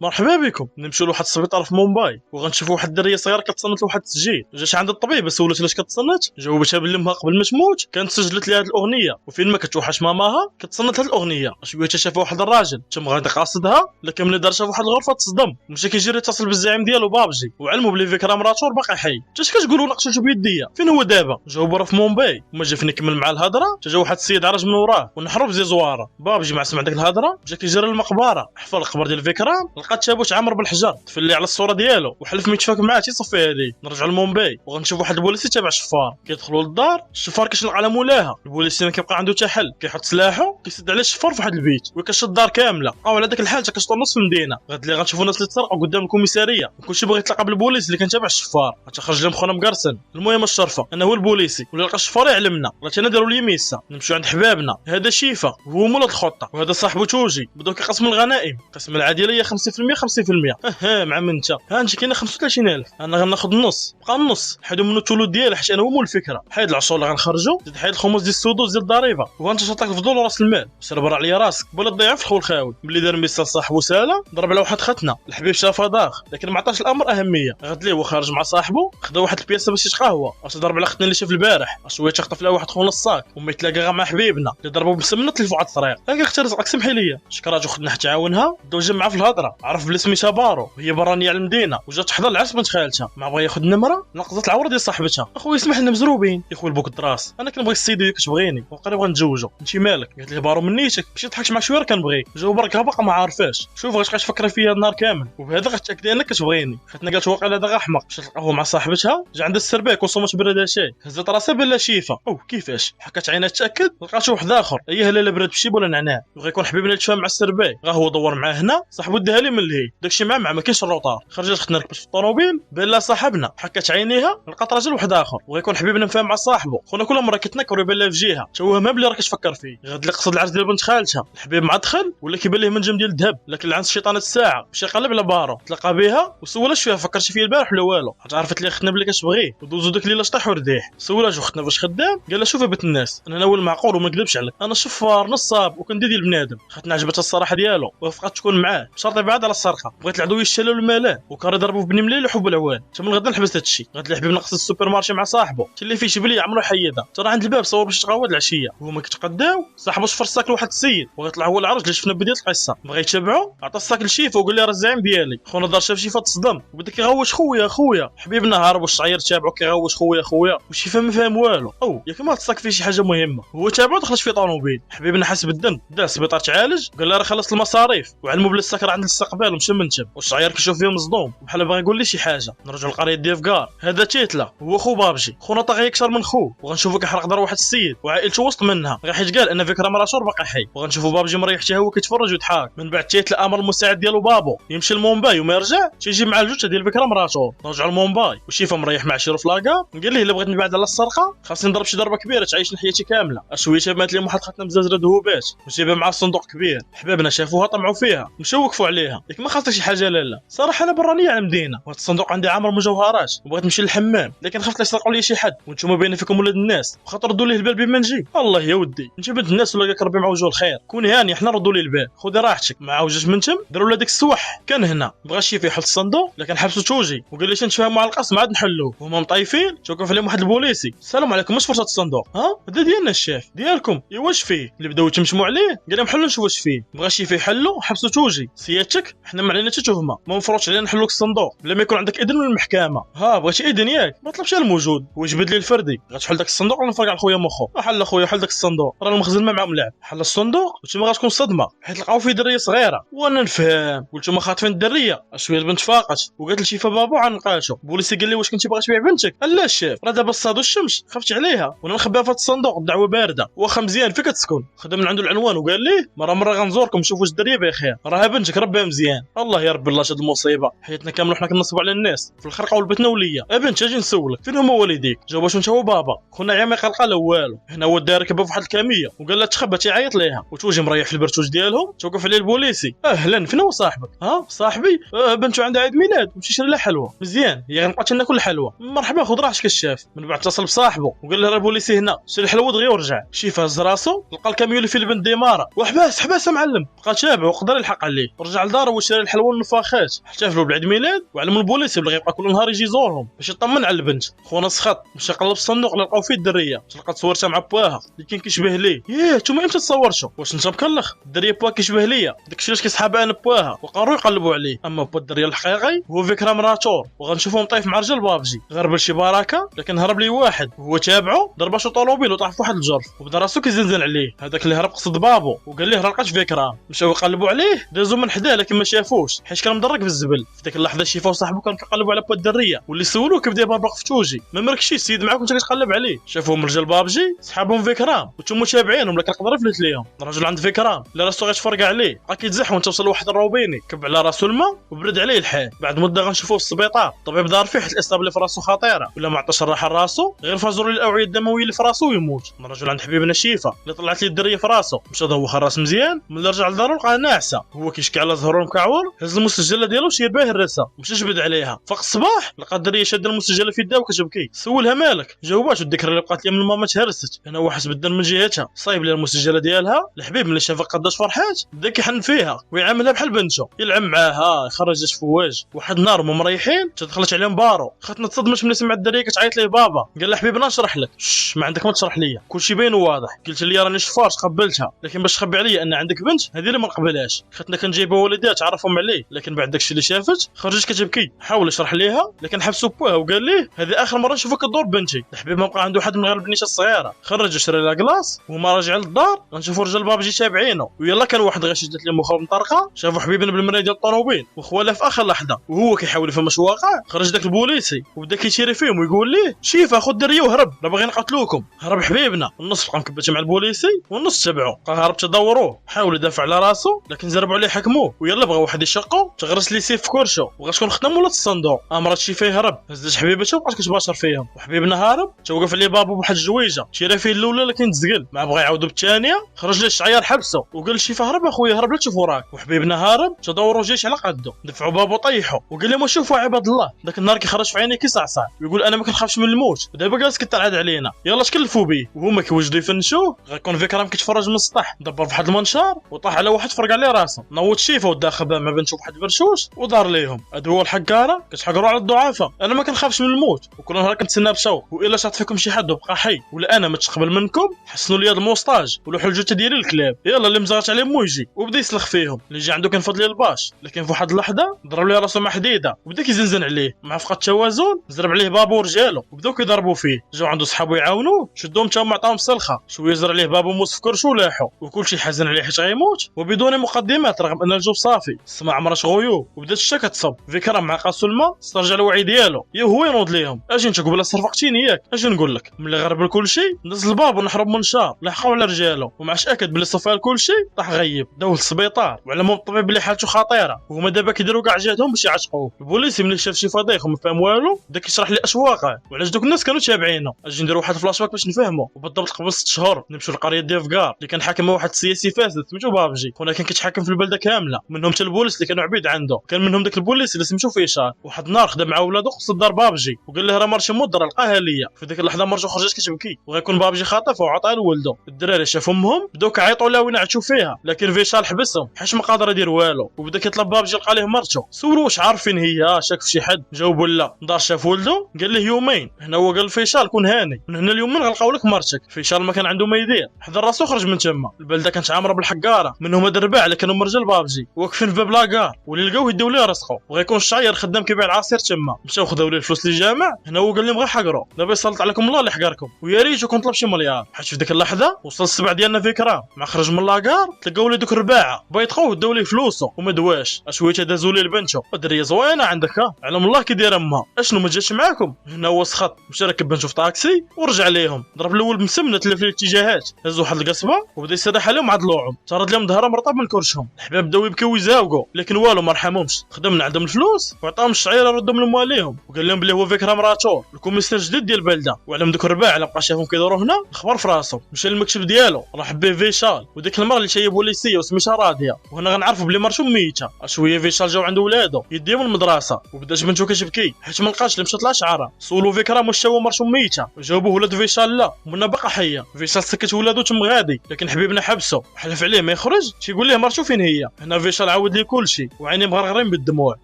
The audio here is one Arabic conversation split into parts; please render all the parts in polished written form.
مرحبا بكم. نمشيو لواحد السبيطار في مومباي وغنشوفوا واحد الدريه صغيره كتصنت لواحد التسجيل. جات عند الطبيب سولت علاش كتصنت، جاوبتها بلي امها قبل ما تموت كانت سجلت لها هذه الاغنيه، وفين ما كتوحش ماماها كتصنت هذه الاغنيه. شويه شافها واحد الراجل تم غادي قاصدها، لكن ملي دارتها فواحد الغرفه تصدم، مشى كيجري يتصل بالزعيم ديالو بابجي وعلمو بلي فكره مراتو باقي حي. اش كتقولوا نقشتو بيديا؟ فين هو دابا؟ جاوبوا راه في مومباي. وما جا فين يكمل مع الهضره جا واحد السيد عرج من وراه ونحرو بزيزواره. بابجي مع سمع ديك الهضره جا كيجري للمقبره، حفر القبر ديال فكرام، لقى تابوت عامر بالحجر، تفلي على الصوره ديالو وحلف ما يتفاك معاه تيصفي هذه. نرجع لمومباي وغنشوف واحد البوليسي تابع الشفار، كيدخلوا للدار الشفار كيشنق على مولاها. البوليسي ما كيبقى عنده حتى حل، كيحط سلاحه كيسد على الشفار في واحد البيت وكيشد الدار كامله. او على داك الحال حتى كتشطر نص المدينه. غاد اللي غنشوفوا ناس اللي تسرقوا قدام الكوميساريه وكلشي بغى يتلاقى بالبوليس اللي كان تابع الشفار، حتى خرج لهم خونا مقرصن. المهم الشرفه انا هو البوليسي ولا لقى الشفار يعلمنا، راه انا داروا لي ميسا نمشيو عند حبابنا. هذا شيفا هو مولى الخطه، وهذا صاحبو توجي. بداو كيقسموا الغنائم، قسم العادله هي 50% 50%. مع من انت؟ ها انت كاينه 35,000، انا غناخذ النص، بقى النص حيدو منو الثلث ديالي حيت انا هو مول الفكره. حيد العشور اللي غنخرجوا، زيد حيد الخمس ديال السدود ديال الضريبه، وانت شاطك الفضول وراس المال. سير برا عليا راسك بلا تضيع في الخو الخاوي. ملي دار ميسا صاحبو سالا ضرب على واحد ختنا، الحبيب شافها داخ لكن ما عطاش الامر اهميه. غد ليه هو خارج مع صاحبو خدا واحد البياسه باش يتقهوى، اش ضرب على ختنا اللي شاف البارح، شويه تخطف لها واحد خونا الصاك وما يتلاقى غير مع حبيبنا اللي ضربو بسمنه في واحد الطريق. هاكا اختي رزقك سمحي لي. شكراج وخدنا حتى عاونها داو جمعها في الهضره، عرف بلي سميتها بارو وهي برانيه على المدينه، وجات تحضر العرس بنت خالتها، ما بغى ياخذ نمره نقضت العوره ديال صاحبتها. اخويا اسمح لنا مزروبين يا خويا البوك الدراس، انا كنبغي السيد اللي كتبغيني وقريب غنتزوجو. انت مالك؟ قالت لي بارو من نيتك مشيت ضحكت مع شويه كنبغي. جاوب برك باقا ما عارفاش. شوف غتبقى تفكري فيا النهار كامل وبهذا غتاكدي انك كتبغيني. خاتنا قالت واقيلا هذا احمق. مشات القهوه مع صاحبتها، جا عندها السربيك وصومت برد شاي، هزت راسها بلا شيفه. او كيفاش؟ حكات عينها تاكد لقات واحد اخر، اييه لا برد بشيب ولا نعناع، بغى يكون حبيبنا يتفاهم مع السربيك. غا هو دور معاه هنا صاحبو داها لي من لهي، داكشي مع ما كاينش الروطار. خرجت اختنا ركبت في الطوموبيل بلا صاحبنا، حكات عينيها لقات راجل واحد اخر، بغى يكون حبيبنا مفاهم مع صاحبو. خونا كل مره كيتنكر ويبان لها في جهه توهمها بلي راه كتفكر فيه. غاد اللي قصد العرس ديال بنت خالتها، الحبيب مع دخل ولا كيبان ليه منجم ديال الذهب، لكن العنس شيطانه الساعه مشى قلب على بارو تلاقى بها وسولها فيها فكرتي فيا البارح ولا والو. حتى عرفت لي اختنا بلي كتبغيه ودوزو داك الليله شطيح ورديح. سولها جو اختنا فاش خدام، قال لها شوفي بنت الناس انا اول معقول وما نكذبش عليك، انا شفار نصاب وكندير ديال بنادم. خاتنا عجبتها الصراحه ديالو وفقات تكون معاه بشرط يبعد على السرقه. بغيت العدو يشلل الملان وكان يضربوا في بني مليل وحب العوان. تما غدا نحبس هادشي. غاد اللي حبيبنا قصد السوبر مارشي مع صاحبه اللي فيه شبليه عمرو حيدها، ترى عند الباب صور باش تغوض العشيه. هما كيتقداو صاحبو شفر الساك لواحد السيد وغيطلع هو العرج اللي شفنا بدايه القصه. بغى يتبعو عطى الساك لشيفا وقال لي راه الزعيم ديالي. خونا دار شاف شيفا تصدم وبدا كيغوش خويا حبيبنا هارب والشعير تابعو كيغوش خويا وشيفا ما فاهم والو. او ياك ما الساك فيه شي حاجه مهمه. هو تابعو دخلت في طوموبيل. حبيبنا حس بالذنب دا السبيطار تعالج، قال له راه خلصت المصاريف وعلمو بلي الساك راه عند الاستقبال ومشى منتم، والشعير كيشوف فيه مصدوم بحال باغي يقول لي شي حاجه. نرجعوا لقريه ديفكار. هذا تيتلا هو خو بابجي، خونا طاغي اكثر من خو، وغنشوفو كيحرق دار واحد السيد وعائلته وسط منها غير حيت قال ان فكره مراشور باقي حي، وغنشوفو بابجي مريح حتى هو كيتفرج ويضحك. من بعد تيتلا امر المساعد ديالو بابو يمشي لمومباي وما يرجع تيجي مع الجثه ديال فكره مراشور. نرجعوا لمومباي وشيفا مريح مع شيرو في لاكار، قال ليه الا بغيت نبعد على السرقه خاصني نضرب شي ضربه كبيره تعيشني حياتي كامله. شويه مات لي واحد ختنا مزازره ذهوبات وجايبه مع صندوق كبير. حبابنا شافوها طمعوا فيها مشاو وقفوا عليها، ياك ما خاصك شي حاجه لا صراحه انا برانيه على المدينه وهذا الصندوق عندي عامر مجوهرات وبغيت نمشي للحمام، لكن خفت لا يسرقوا لي شي حد وانتم باين فيكم ولاد الناس وخاطر ردوا لي البال بما نجي. الله يا ودي انت بنت الناس ولا ربي مع وجه الخير، كوني هاني حنا ردوا لي البال. خذي راحتك مع وجهك من تم داروا له داك السوح. كان هنا بغى شي يحل الصندوق لكن حبسوا توجي وقال لي نتفاهموا على القسم عاد نحلوه. وهما مطايفين توقف عليهم واحد البوليسي، السلام عليكم واش فرصه الصندوق؟ ها هذا ديالنا الشاف ديالكم يا واش فيه؟ اللي بداو يتمشموا عليه قال لهم حلوا نشوف واش فيه. بغى شي يحلوا حبسوا توجي. سيادتك حنا ما علينا حتى تهمه، ما مفروضش علينا نحلوك الصندوق بلا ما يكون عندك اذن من المحكمه. ها بغيتي اذن ياك ما طلبش الموجود وجبد لي الفردي. غتحل داك الصندوق ولا نفرق على خويا مخو؟ حل اخويا حل داك الصندوق راه المخزن ما معاه ملعب. حل الصندوق وتما غتكون صدمه حيت لقاو فيه دريه صغيره. وانا نفهم قلتو خاطفين الدريه. شويه البنت فاقت وقالت لشيفا بابو عنقاتو. بوليسي قال لي واش كنتي باغي تبيع بنتك؟ لا الشيف راه دابا صادو الشمس خفت عليها وانا نخبيها في هذا الصندوق الدعوه بارده. واخا مزيان فين كتسكن؟ خدم من عنده العنوان وقال ليه مره غنزوركم نشوف واش الدريه بخير، راها بنتك ربيها مزيان. الله يا ربي الله شاد المصيبه حياتنا كامل حنا كنصبوا على الناس في الخرقه والبتنا وليا. بنت اجي نسولك فين هما والديك؟ جاوب واش انت هو بابا. خونا عيا ما يقلق لا والو. هنا هو دار ركبه في واحد الكاميه وقال لها تخبى تيعيط ليها وتوجي مريح في البرتوج ديالهم. توقف عليه البوليسي اهلا فين هو صاحبك؟ ها صاحبي بنته عندها عيد ميلاد ومشي شري لها حلوه. مزيان هي غنبقى ناكل الحلوه. مرحبا خذ راحتك الشاف. من بعد اتصل بصاحبه وقال له راه البوليسي هنا شري الحلوه دغيا ورجع. شيف هز راسو لقى الكاميو اللي فيه البنت ديماره وحباس حباس معلم. بقى تابع وقدر يلحق عليه ورجع لدار للدار وشرى الحلوى والنفاخات، احتفلوا بالعيد ميلاد، وعلموا البوليس بلغ يبقى كل نهار يجي يزورهم باش يطمن على البنت. خونا سخط مشى قلب الصندوق اللي لقاو فيه الدريه، تلقى تصورتها مع باها اللي كان كيشبه ليه. نتوما امتى تصورتوا؟ واش انت مكلخ؟ الدريه با كيشبه ليا، داكشي علاش كيسحابها انا باها وقرروا يقلبوا عليه. اما با الدريه الحقيقي هو فكرام راتور، وغنشوفوه مطيف مع رجال بابجي غرب شي بركه، لكن هرب ليه واحد وهو تابعه، ضرب شو طوموبيل وطاح في واحد الجرف وبدا راسو كيزنزن عليه. هذاك اللي هرب قصد بابو وقال ليه راه لقيت فكرام، مشاو يقلبوا عليه، دازوا من حداه لكن ما شافوش حيت كان مدرك في الزبل. في ديك اللحظه شيفا وصاحبه كانوا كيقلبوا على با الدريه، واللي سولوه كيبدا بابا فتوجي ما مركشي السيد معاك وانت كتقلب عليه. شافوهم رجال بابجي سحابهم فكرام وانتم متابعينهم، لكن نقدر فلت ليهم. الرجل عند فكرام لا راسو غيتفرقع عليه، بقى كيتزح وانت وصل واحد الروبيني كب على راسو الماء وبرد عليه الحال. بعد مده غنشوفوه في السبيطار، الطبيب دار فيه حيت الاصابه اللي في راسو خطيره، ولا ما عطاش الراحه لراسو غير فجر الاوعيه الدمويه اللي في راسو ويموت. الرجل عند حبيبنا شيفا اللي طلعت ليه الدريه في راسو، مشى دوخ الراس مزيان، ملي رجع لدارو لقاها ناعسه، هو كيشكي على ظهرو مكعور، هز المسجله ديالو شير باه الرسه مشى جبد عليها. فوق الصباح لقى الدريه شاده المسجله في يدها وكتبكي، سولها مالك، جاوبات الذكرى اللي بقات لي من ماما تهرست. انا هو حس بالدم من جهتها، صايب لها المسجله ديالها. الحبيب ملي شافها قداش فرحات بدا كيحن فيها ويعاملها بحال بنته، يلعب معاها يخرج فواج. واحد النهار هما مريحين تدخلت عليهم بارو، خاتنا تصدمت ملي سمعت الدريه كتعيط ليه بابا. قال لها حبيبنا نشرح لك، ما عندك ما تشرح ليا، كلشي باين وواضح. قلت لي راني شفار تقبلتها، لكن باش تخبي عليا ان عندك بنت هذه اللي ما نقبلهاش. خاتنا كنجيبها والديها تعرفهم عليه، لكن بعد داكشي اللي شافت خرجت كتبكي. حاول يشرح ليها لكن حبسوا بوها وقال ليه هذه اخر مره نشوفك تدور بنتي. الحبيب ما بقى عنده حد من غير البنيته الصغيره، خرج شرى لها كلاص وما راجع للدار. غنشوفوا رجال بابجي تابعينه، ويلا كان واحد غير شدت ليه مخه مطرقه، شافوا حبيبنا بالمرايه ديال الطوموبيل وخواله في اخر لحظه وهو كيحاول يفهم واش واقع. خرج داك البوليسي وبدا كيشيري فيهم ويقول ليه شيفا خذ الدريه وهرب، راه باغيين يقتلوكم. هرب حبيبنا، النص بقى مكبت مع البوليسي والنص تبعوه، بقى هرب تدوروه، حاول يدافع على راسو لكن زربوا عليه حكموه. ويلا بغى واحد يشقو، تغرس لي سيف في كرشو وغتكون ختم ولا الصندوق. امرت شيفا يهرب، هزت حبيبته وبقات كتباشر فيهم، وحبيبنا هارب توقف عليه بابو بواحد الجويجه شيرا فيه الاولى لكن تزقل، مع بغى يعاودو بالثانيه خرج ليه الشعيار حبسه وقال شيفا هرب اخويا هرب لا تشوف وراك. وحبيبنا هارب تدوروا جيش على قده، دفعوا بابو طيحوا وقال لهم شوفوا عباد الله. ذاك النهار كيخرج في عينيه كيصعصع ويقول انا ما كنخافش من الموت، ودابا جالس كترعد علينا، يلا تكلفوا به. وهما كيوجدوا يفنشوه غيكون فكرام كيتفرج من السطح، دبر فواحد المنشار وطاح على واحد فرق عليه راسه، نوض شيفا ودا خبا ما بنشوف واحد برشوش ودار ليهم. هادو هو الحقاره كتحقروا على الضعفاء. انا ما كنخافش من الموت وكل نهار كنتسنى بشوق، والا شاط فيكم شي حد وبقى حي ولا انا ما تقبل منكم حسنوا لي هذا الموستاج ولوحوا الجثه ديالي الكلاب. يلا اللي مزغت عليه مو يجي، وبدا يسلخ فيهم. اللي جا عنده كنفض ليه الباش، لكن في واحد اللحظه ضرب ليه راسو مع حديده وبدا كيزنزن عليه. مع فقد التوازن زرب عليه بابو ورجالو وبداو كيضربوا فيه. جاو عنده صحابو يعاونوه، شدوهم حتى هما عطاهم سلخه، شويه زر عليه بابو موس في كرشو ولاحو، وكلشي حزن عليه حيت غيموت. وبدون مقدمات رغم ان الجو صافي، السماء عمرت غيوب وبدات الشتا كتصب. فكرام مع قاسو الماء استرجع الوعي ديالو، هو ينوض ليهم. اجي انت قبل صرفقتيني ياك، اجي نقول لك. ملي غرب كلشي نزل الباب ونحرب منشار لحقوا على رجالو، ومعش اكد بلي صفى كلشي طاح غيب. داو للسبيطار وعلمهم الطبيب بلي حالته خطيره، وهما دابا كيديروا كاع جهدهم باش يعتقوه. البوليسي ملي شاف شي فضيخ وما فهم والو بدا كيشرح لي اش واقع وعلاش دوك الناس كانوا تابعينه. اجي نديروا واحد الفلاش باك باش نفهموا. وبالضبط قبل 6 شهور نمشيو لقريه ديفكار اللي كان حاكمها واحد السياسي فاسد سميتو بابجي، خونا كان كيتحكم في البلده كامله، منهم حتى البوليس اللي كانوا عبيد عنده، كان منهم داك البوليس اللي سميتو فيشال. واحد النهار خدم مع ولادو قصد دار بابجي وقال له راه مرشي مضر لقاها ليا. في ديك اللحظه مرجو خرجت كتبكي وغيكون بابجي خاطف وعطاه لولده. الدراري شافوا امهم بداو كيعيطوا لها وينعتوا فيها، لكن فيشال حبسهم حيت ما قادر يدير والو، وبدا كيطلب بابجي لقى ليه مرتو. سولو واش عارفين هي، شاك في شي حد، جاوبوا لا. دار شاف ولده قال له يومين. هنا هو قال فيشال كون هاني، من هنا اليومين غنلقاو لك مرتك. فيشال ما كان عنده ما يدير، حضر راسو خرج من تما. البلده كانت عامره بالحقاره، منهم هاد الرباع اللي كانوا رجال بابجي واقفين في باب لاكار، واللي لقاو يديو ليه رزقو. وغيكون الشعير خدام كيبيع العصير تما، مشاو خداو ليه الفلوس اللي جامع. هنا هو قال لهم غير حقروا، دابا يسلط عليكم الله اللي حقركم، ويا ريت كون طلب شي مليار. حيت في ديك اللحظه وصل السبع ديالنا فكرام، مع خرج من لاكار تلقاو ليه دوك الرباعه بيطخوه داو ليه فلوسو وما دواش. اشويه دازوا ليه لبنتو، الدريه زوينه عندك علم الله كي دايره امها، اشنو ما جاتش معاكم. هنا هو سخط مشى ركب بنتو في طاكسي ورجع ليهم. ضرب الاول بمسمنه تلف ليه الاتجاهات، هز واحد القصبه وبدا يسرح عليهم عاد لوعهم، ترد لهم ظهرهم مرطب من كرشهم. الحباب بداو يبكيو ويزاوقوا، لكن والو ما رحمهمش. خدمنا عندهم الفلوس وعطاهم الشعيره ردهم لمواليهم، وقال لهم بلي هو فكرام راتور الكوميسير جديد ديال البلده، وعلم دوك الرباع اللي بقى شافهم كيدوروا هنا الخبر في راسو. مشى للمكتب ديالو راح بيه فيشال وديك المراه اللي شي بوليسيه وسميتها راضيه، وهنا غنعرفوا بلي مرتو ميته. شويه فيشال جاو عند ولادو يديهم المدرسه، وبدات بنتو كتبكي حيت ما لقاش اللي مشات لاشعرها. سولو فكرام واش هو مرتو ميته، وجاوبوه ولاد فيشال لا ومنها باقا حيه. فيشال سكت ولادو تم غادي، لكن حبيبنا حبسو وحلف عليه ما يخرج تيقول ليه مرتو فين هي. هنا فيشال عاود لي كلشي وعيني مغرغرين بالدموع.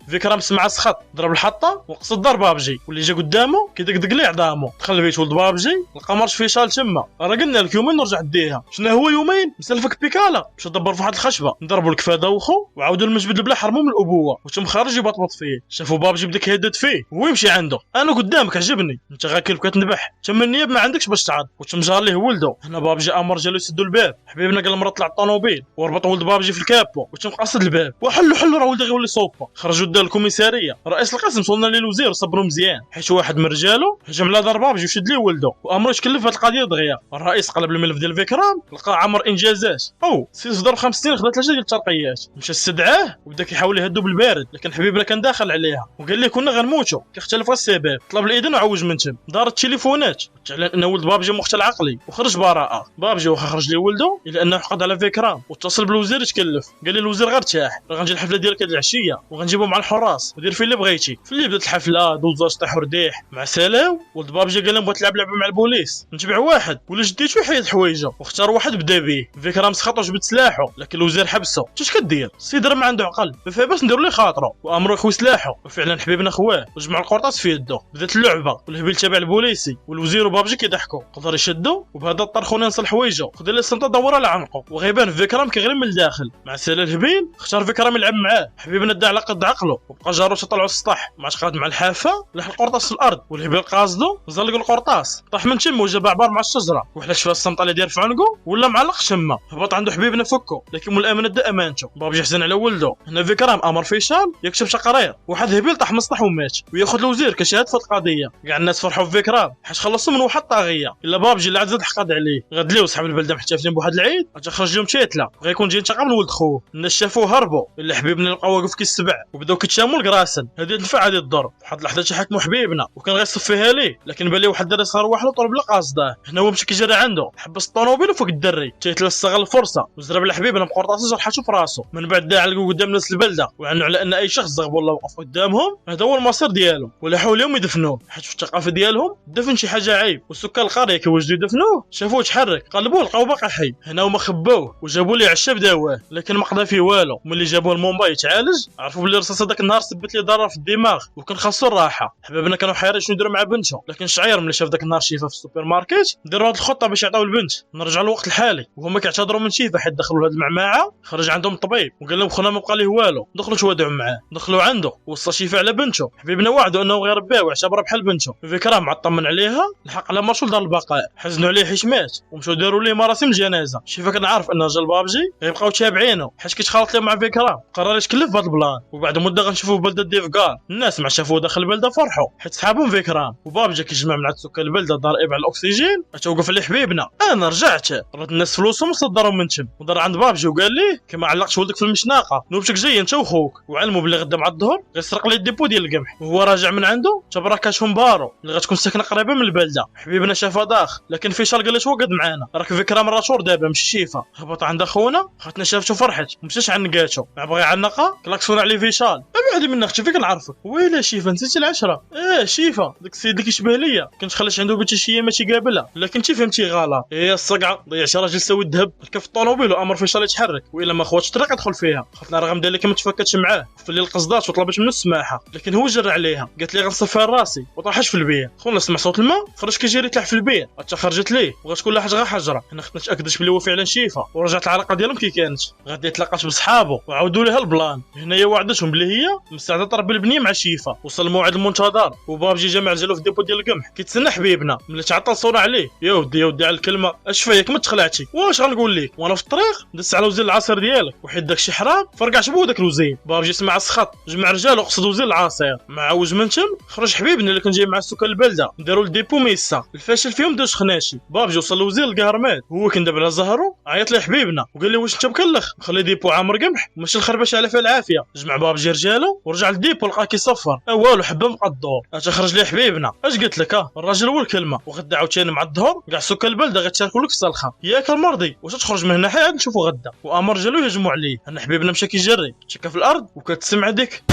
فيكرام سمع السخط ضرب الحطه وقصد ضرب بابجي، واللي جا قدامه كيدقدق ليه عظامه. دخل البيت ولد بابجي لقى مرش فيشال تما. راه قلنا لك يومين نرجع ديها. شنو هو يومين؟ مسلفك بيكالا باش دبر في واحد الخشبه، ضربوا الكفا دوخو وعاودوا المجبد البلا حرموا من الابوه وتم خارج يبطبط فيه. شافوا بابجي بدا كيهدد فيه وهو يمشي عنده. انا قدامك عجبني، انت غاكل كتنبح، تم النياب ما عندكش باش تعض. وتم جار ليه ولده. هنا بابجي امر جالو يسدوا الباب. حبيبنا قال مرة طلع الطوموبيل وربط ولد بابجي في الكابو وتم قاصد الباب وحلوا راه ولدي غيولي صوبه. خرجوا دا الكوميساريه. رئيس القسم صولنا ليه الوزير وصبروا مزيان، حيت واحد من رجالو هجم على دار بابجي وشد ليه ولده وامره يتكلف هاد القضيه دغيا. الرئيس قلب الملف ديال فيكرام لقى عمر انجازات. او سي ضرب 5 سنين خدا 3 ديال الترقيات. مشى استدعاه وبدا كيحاول يهدو بالبارد، لكن حبيبنا كان داخل عليها وقال ليه كنا غنموتوا. كيختلف غير السبب. طلب الاذن وعوج من تم. دار التليفونات وتعلن ان ولد بابجي مختل عقلي وخرج براءه. بابجي واخا خرج ليه ولده الا انه حقد على فيكرام واتصل بالوزير يتكلف. قال لي الوزير غير ارتاح، راه غنجي الحفله ديالك هاد العشيه وغنجيبو مع الحراس ودير فيه اللي بغيتي. في اللي بدات الحفله دوزاج طيح ورديح مع سلاو. ولد بابجي قال لهم بغيت نلعب لعبه مع البوليس، نتبع واحد ولا جديتو يحيد حوايجه واختار واحد بدا به. فيكرام سخط وجبد سلاحه لكن الوزير حبسه. اش كدير؟ السيد راه ما عنده عقل، ما فيها باش نديرو ليه خاطره وامره يخوي سلاحه. وفعلا حبيبنا خواه وجمع القرطاس في يده. بدات اللعبه والهبيل تابع البوليسي والوزير وبابجي كيضحكوا. قدر يشدو وبهذا الطرخ خونا نصل حوايجه. خد لي السلطه دورها على عنقه وغيبان فيكرام كيغري من الداخل. مع سلا الهبيل اختار فيكرام يلعب معاه. حبيبنا دا على قد عقله وبقى جاروش طلعوا السطح. ما عادش قاد مع الحافه لاح القرطاس في الارض والهبيل قاصدو زلق القرطاس طاح من تما وجا بعبار مع الشجره وحلا شفا السمطه اللي داير في عنقه ولا معلق شمه. هبط عنده حبيبنا فكو لكن مول الامانه دا امانته. بابجي حزن على ولده. هنا فيكرام امر فيشال يكشف تقارير. واحد هبيل طاح من السطح ومات وياخذ الوزير كشهاده في القضيه. كاع الناس فرحوا في فيكرام حيت خلصوا من واحد طاغيه. الا بابجي اللي عاد زاد حقد عليه. غاد ليه صحاب البلده محتفلين بواحد العيد غتخرج لهم تيتله وغيكون جاي ينتقم من ولد خوه. الناس شافوه هربوا الا حبيبنا لقى واقف كيسبع وبداو كيتشاموا الكراسن. هذه تنفع هذه الضرب. واحد اللحظه تحكموا حبيبنا وكان غيصفيها ليه لكن بان ليه واحد الدري صغار واحد وطلب له قاصده. هنا هو مشى كيجري عنده حبس الطوموبيل فوق الدري. تيتله استغل الفرصه وزرب لحبيبنا بقرطاسه جرحته في راسه. من بعد دا علقوا قدام ناس البلده وعنوا على ان اي شخص زغب ولا وقف قدامهم هذا هو المصير ديالهم ولا حاولوا يدفنوه. حيت في الثقافه ديالهم الدفن شي حاجه عيب والسكان القريه كيوجدوا يدفنوه شافوه تحرك قلبوه لقاو باقي حي. هنا هما خبوه وجابوا ليه عشاب داواه لكن ما قضى فيه والو. ملي جابوه لمومباي يتعالج عرفوا بلي الرصاصه داك النهار سبت ليه ضرر في الدماغ وكان خاصو الراحه. حبابنا كانوا حيرين شنو يديروا مع بنته لكن الشعير ملي شاف داك النهار شيفا في السوبر ماركت داروا هاد الخطه باش يعطيو البنت. نرجعوا للوقت الحالي وهما كيعتذروا من شيفا حيت دخلوا لهاد المعمعه. خرج عندهم الطبيب وقال لهم خونا ما بقى ليه والو. دخلوا تودعوا معاه دخلوا عنده وصى شيفا على بنته. حبيبنا وعدوا انه غيربيها ويعتبرها بحال بنته. فيكرام عطمن عليها لحق على مرشول دار البقاء. حزنوا عليه حيت مات ومشاو داروا ليه مراسم الجنازه. شيفا كان عارف ان رجال بابجي غيبقاو تابعينه حيت كيتخالط لهم مع فيكرام. قرر يتكلف بهذا البلان وبعد مده غنشوفوه في بلده ديفكار. الناس مع شافوه داخل البلده فرحوا حيت صحابهم فيكرام. وبابجي كيجمع من عند سكان البلده ضرائب على الاكسجين توقف عليه حبيبنا. انا رجعت رد الناس فلوسهم وصدرهم من تم ودار عند بابجي وقال ليه كما علقتش ولدك في المشناقه نوبتك جاي انت وخوك وعلموا بلي غدا مع الظهر غيسرق ليه الديبو ديال القمح. وهو راجع من عنده تبرا كاتهم بارو اللي غتكون ساكنه قريبه من البلده. حبيبنا شافها داخ لكن فيشال قال له توقد معانا راك فيكرام راشور دابا ماشي شيفا. هبط عند خونا خاطنا شافته فرحت مشاش عنقاتو مع بغى يعنقها كلاكسون عليه فيشال. ابعدي من اختي فيك نعرفك. ويلا شيفا نسيتي العشره. شيفا داك السيد اللي كيشبه ليا كنت خليت عنده بنت شي ما تيقابلها لكن انت فهمتي غلط. الصقعه ضيعتي راجل سوي الذهب ركب في الطوموبيل وامر فيشال يتحرك والا ما خواتش الطريق يدخل فيها. خاطنا راه غنبدا لك ما تفكتش معاه في الليل قصدات وطلبت منه السماحه لكن هو جرى عليها. قالت لي غنصفيها راسي وطاحش في البير. خونا سمع صوت الماء خرج كيجري تلح في البير حتى خرجت ليه وغتكون لها حاجه غير حجره. هنا خدنا تاكدت بلي هو فعلا شيفا ورجعت العلاقه ديالهم كي كانت. غادي تلاقات بصحابه وعاودوا لها البلان. هنايا وعدتهم بلي هي مستعده تربي البنيه مع شيفا. وصل الموعد المنتظر وبابجي جمع رجالو في الديبو ديال القمح كيتسنى حبيبنا. ملي تعطل صوره عليه يا ودي على الكلمه اش فيك ما تخلعتي واش غنقول لك وانا في الطريق دس على وزير العصير ديالك وحيد داك الشي حرام فرقع شبو داك الوزير. بابجي سمع السخط جمع رجالو قصد وزير العصير مع وج من تم. خرج حبيبنا اللي كان جاي مع سكان البلده داروا الديبو ميسا. الفاشل فيهم داش خناشي. بابجي وصل لوزير لقاه رماد هو كندب على زهرو عيط ليه حبيبنا وقال له واش انت مكلخ مخلي ديبو عامر قمح ماشي الخربشه على فيها العافيه. جمع بابجي رجالو ورجع للديبو لقاه كيصفر والو حبه مقى الدور. خرج ليه حبيبنا اش قلت لك الراجل هو الكلمه. وغدا عاوتاني مع الظهر كاع سكان البلده غيتشاركوا لك في السلخه ياك المرضي واش تخرج من هنا حي عاد نشوفوا غدا. وامر رجالو يهجموا عليه. انا حبيبنا مشى كيجري تشكى في الارض وكتسمع ديك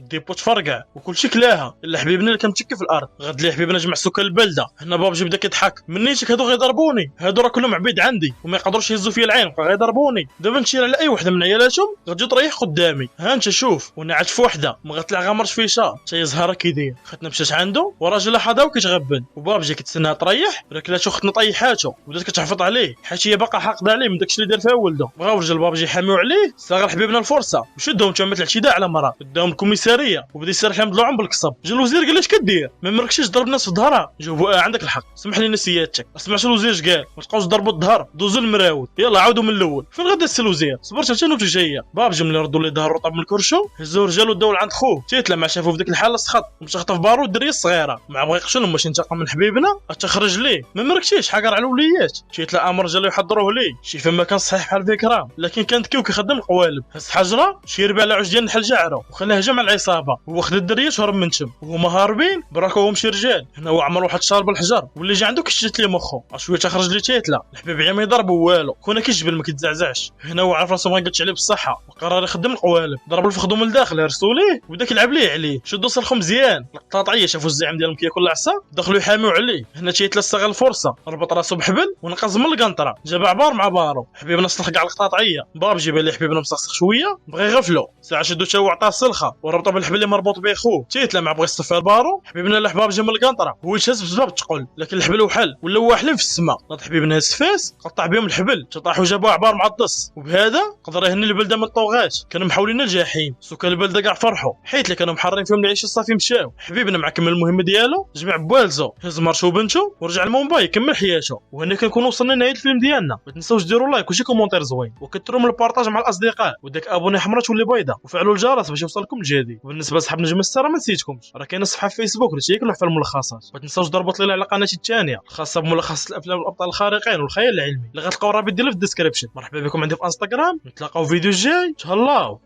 الديبو تفرقع وكلشي كلاها الا حبيبنا اللي كان متكي في الارض. غد لي حبيبنا جمع سكان البلده. هنا بابجي بدا كيضحك، منيتك هادو غيضربوني، هادو راه كلهم عبيد عندي وما يقدروش يهزوا فيا العين غيضربوني. دابا نشير على اي وحده من عيالاتهم غتجي تريح قدامي. ها انت شوف، وانا عاد في وحده ما غتلع غامرش في شهر حتى يزهر كيدير. ختنا مشات عنده وراجل حدا وكيتغبن وبابجي كتسناها تريح، ركلاتو ختنا طيحاتو وبدات كتحفظ عليه حيت هي باقا حاقده عليه من داكشي اللي دار فيها ولده. بغاو رجال بابجي يحاميو عليه، استغل حبيبنا الفرصه وشدهم تهمه الاعتداء على مرأة قدام الكوميساريه وبدا يسير حامد العم بالقصب. جا الوزير قال اش كدير؟ ما مركشيش ضرب الناس في ظهرها. جاوبوا عندك الحق، سمح لي سيادتك. سمعت الوزير اش قال؟ ما تبقاوش ضربوا الظهر، دوزوا المراود. يلا عاودوا من الاول. فين غدا السي الوزير؟ صبرت حتى نوتو جايه. بابجي ملي ردوا ليه ظهر رطب من الكرشو هزوا رجالو داو لعند خوه تيتلا ما شافو في ديك الحاله سخط ومشى خطف بارو الدريه الصغيره ما بغا يقتلهم باش ينتقم من حبيبنا تخرج ليه. ما مركشيش حقر على الوليات. تيتلا امر رجالو يحضروه ليه شي فما كان صحيح بحال فكره، لكن كان كيو كيخدم القوالب. هز حجره شيربي على عوج ديال النحل جعره وخلاه هجم على العصابه هو خد الدريه هرب من تم وهما هاربين براكو مشي رجال. هنا هو عمر واحد شارب الحجر واللي جا عنده كشت ليه مخو شويه تخرج ليه تيتلا. الحبيب عيا ما يضربوا والو كون كيجبل ما كيتزعزعش. هنا هو عرف راسو ما قالش عليه بالصحه وقرر يخدم القوالب. ضرب الفخذ من الداخل هرسوا ليه وبدا كيلعب ليه عليه. شدوا صرخو مزيان القطاطعيه شافوا الزعيم ديالهم كياكل العصا دخلوا يحاميو عليه. هنا تيتلا استغل الفرصه ربط راسو بحبل ونقز من القنطره جاب عبار مع بارو. حبيبنا صلح كاع القطاطعيه. بابجي بان ليه حبيبنا مسخسخ شويه بغى يغفلو ساعه شدو تا هو عطاه السلخه وربطو بالحبل اللي مربوط به خوه. تيتلا ما بغى يصطفي البارو. حبيبنا لاح بابجي من القنطره هو يتهز بسبب الثقل لكن الحبل وحل ولا هو حلم في السماء. ناض حبيبنا هز فاس قطع بهم الحبل تطاحوا جابوا عبار مع الدص وبهذا قدر يهني البلده من الطوغات. كانوا محاولين الجحيم سكان البلده كاع فرحوا حيت اللي كانوا محرين فيهم العيش الصافي مشاو. حبيبنا مع كمل المهمه ديالو جمع بوالزو هز مرشو وبنته ورجع لمومباي يكمل حياته. وهنا كنكون وصلنا لنهايه الفيلم ديالنا. ما تنساوش ديروا لايك وشي كومونتير زوين وكثروا من البارطاج مع الاصدقاء وداك ابوني حمراء تولي بيضاء وفعلوا الجرس باش يوصلكم الجديد. وبالنسبه لصحاب نجم السيره ما نسيتكمش راه كاينه صفحه في فيسبوك اللي تيكلوا في الملخصات. ما تنساوش ضربوا لي على قناتي الثانيه الخاصه بملخص الافلام والابطال الخارقين والخيال العلمي اللي غتلقاو الرابط ديالها في الديسكريبشن. مرحبا بكم عندي في انستغرام نتلاقاو في فيديو الجاي. تهلاو.